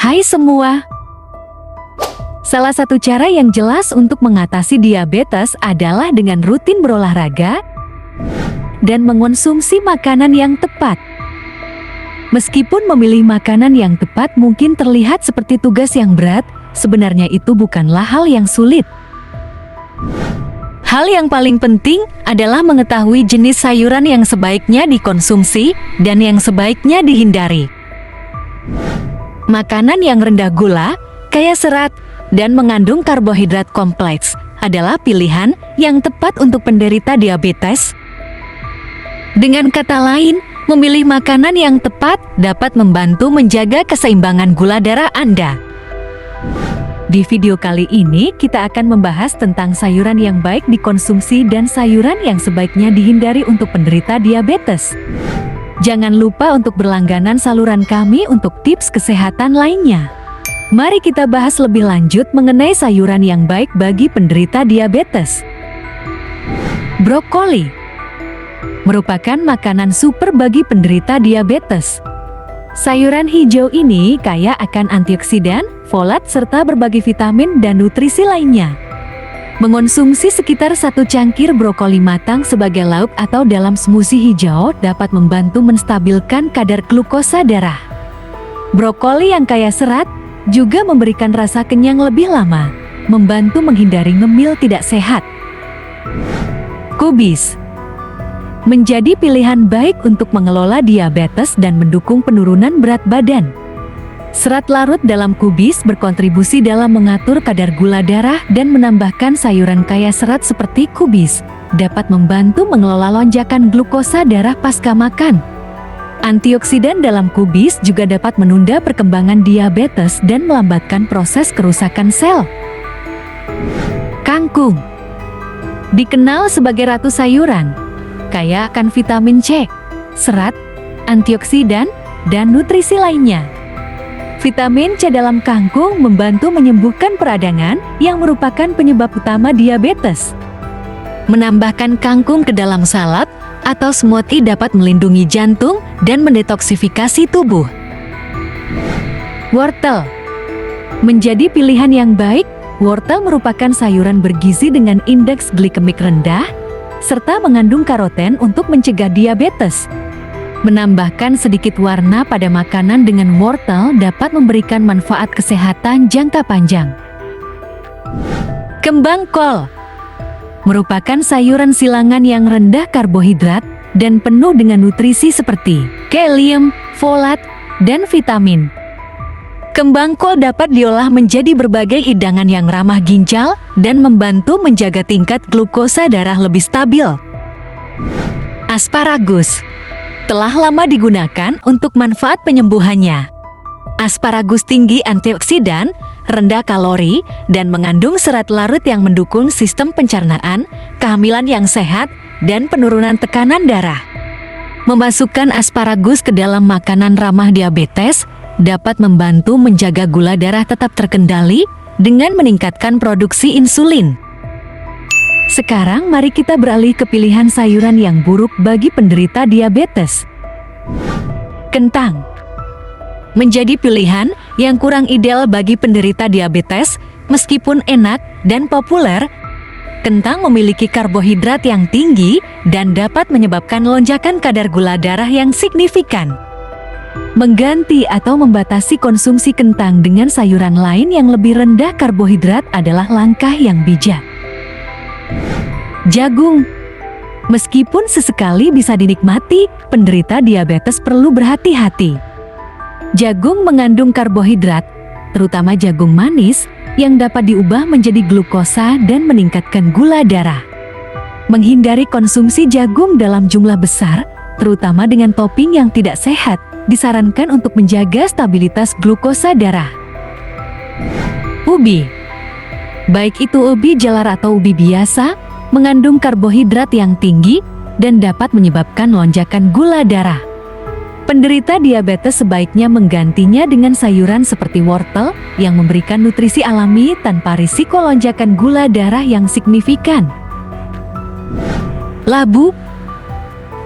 Hai semua. Salah satu cara yang jelas untuk mengatasi diabetes adalah dengan rutin berolahraga dan mengonsumsi makanan yang tepat. Meskipun memilih makanan yang tepat mungkin terlihat seperti tugas yang berat, sebenarnya itu bukanlah hal yang sulit. Hal yang paling penting adalah mengetahui jenis sayuran yang sebaiknya dikonsumsi dan yang sebaiknya dihindari. Makanan yang rendah gula, kaya serat, dan mengandung karbohidrat kompleks adalah pilihan yang tepat untuk penderita diabetes. Dengan kata lain, memilih makanan yang tepat dapat membantu menjaga keseimbangan gula darah Anda. Di video kali ini, kita akan membahas tentang sayuran yang baik dikonsumsi dan sayuran yang sebaiknya dihindari untuk penderita diabetes. Jangan lupa untuk berlangganan saluran kami untuk tips kesehatan lainnya. Mari kita bahas lebih lanjut mengenai sayuran yang baik bagi penderita diabetes. Brokoli merupakan makanan super bagi penderita diabetes. Sayuran hijau ini kaya akan antioksidan, folat, serta berbagai vitamin dan nutrisi lainnya. Mengonsumsi sekitar 1 cangkir brokoli matang sebagai lauk atau dalam smoothie hijau dapat membantu menstabilkan kadar glukosa darah. Brokoli yang kaya serat juga memberikan rasa kenyang lebih lama, membantu menghindari ngemil tidak sehat. Kubis menjadi pilihan baik untuk mengelola diabetes dan mendukung penurunan berat badan. Serat larut dalam kubis berkontribusi dalam mengatur kadar gula darah dan menambahkan sayuran kaya serat seperti kubis dapat membantu mengelola lonjakan glukosa darah pasca makan. Antioksidan dalam kubis juga dapat menunda perkembangan diabetes dan melambatkan proses kerusakan sel. Kangkung dikenal sebagai ratu sayuran, kaya akan vitamin C, serat, antioksidan, dan nutrisi lainnya. Vitamin C dalam kangkung membantu menyembuhkan peradangan yang merupakan penyebab utama diabetes. Menambahkan kangkung ke dalam salad atau smoothie dapat melindungi jantung dan mendetoksifikasi tubuh. Wortel menjadi pilihan yang baik. Wortel merupakan sayuran bergizi dengan indeks glikemik rendah, serta mengandung karoten untuk mencegah diabetes. Menambahkan sedikit warna pada makanan dengan wortel dapat memberikan manfaat kesehatan jangka panjang. Kembang kol merupakan sayuran silangan yang rendah karbohidrat dan penuh dengan nutrisi seperti kalium, folat, dan vitamin. Kembang kol dapat diolah menjadi berbagai hidangan yang ramah ginjal dan membantu menjaga tingkat glukosa darah lebih stabil. Asparagus telah lama digunakan untuk manfaat penyembuhannya. Asparagus tinggi antioksidan, rendah kalori, dan mengandung serat larut yang mendukung sistem pencernaan, kehamilan yang sehat, dan penurunan tekanan darah. Memasukkan asparagus ke dalam makanan ramah diabetes dapat membantu menjaga gula darah tetap terkendali dengan meningkatkan produksi insulin. Sekarang mari kita beralih ke pilihan sayuran yang buruk bagi penderita diabetes. Kentang menjadi pilihan yang kurang ideal bagi penderita diabetes. Meskipun enak dan populer, kentang memiliki karbohidrat yang tinggi dan dapat menyebabkan lonjakan kadar gula darah yang signifikan. Mengganti atau membatasi konsumsi kentang dengan sayuran lain yang lebih rendah karbohidrat adalah langkah yang bijak. Jagung meskipun sesekali bisa dinikmati, penderita diabetes perlu berhati-hati. Jagung mengandung karbohidrat, terutama jagung manis, yang dapat diubah menjadi glukosa dan meningkatkan gula darah. Menghindari konsumsi jagung dalam jumlah besar, terutama dengan topping yang tidak sehat, disarankan untuk menjaga stabilitas glukosa darah. Ubi, baik itu ubi jalar atau ubi biasa, mengandung karbohidrat yang tinggi dan dapat menyebabkan lonjakan gula darah. Penderita diabetes sebaiknya menggantinya dengan sayuran seperti wortel yang memberikan nutrisi alami tanpa risiko lonjakan gula darah yang signifikan. Labu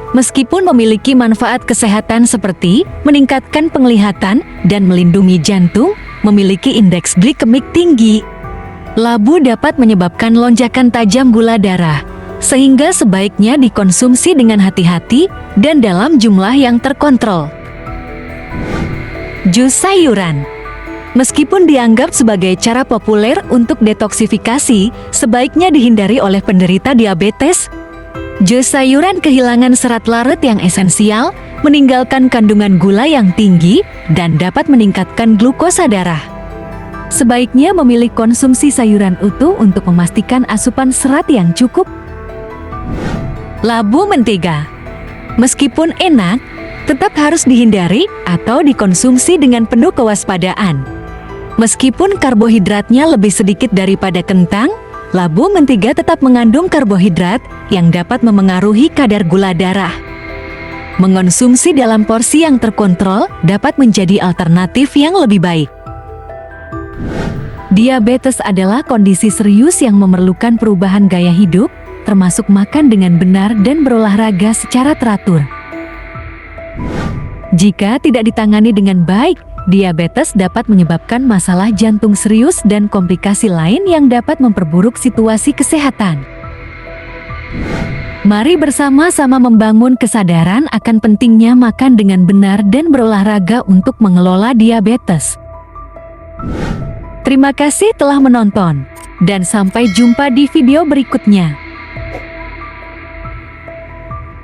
Meskipun memiliki manfaat kesehatan seperti meningkatkan penglihatan dan melindungi jantung, memiliki indeks glikemik tinggi. Labu dapat menyebabkan lonjakan tajam gula darah, sehingga sebaiknya dikonsumsi dengan hati-hati dan dalam jumlah yang terkontrol. Jus sayuran. Meskipun dianggap sebagai cara populer untuk detoksifikasi, sebaiknya dihindari oleh penderita diabetes. Jus sayuran kehilangan serat larut yang esensial, meninggalkan kandungan gula yang tinggi, dan dapat meningkatkan glukosa darah. Sebaiknya memilih konsumsi sayuran utuh untuk memastikan asupan serat yang cukup. Labu mentega. Meskipun enak, tetap harus dihindari atau dikonsumsi dengan penuh kewaspadaan. Meskipun karbohidratnya lebih sedikit daripada kentang, labu mentega tetap mengandung karbohidrat yang dapat memengaruhi kadar gula darah. Mengonsumsi dalam porsi yang terkontrol dapat menjadi alternatif yang lebih baik. Diabetes adalah kondisi serius yang memerlukan perubahan gaya hidup, termasuk makan dengan benar dan berolahraga secara teratur. Jika tidak ditangani dengan baik, diabetes dapat menyebabkan masalah jantung serius dan komplikasi lain yang dapat memperburuk situasi kesehatan. Mari bersama-sama membangun kesadaran akan pentingnya makan dengan benar dan berolahraga untuk mengelola diabetes. Terima kasih telah menonton, dan sampai jumpa di video berikutnya.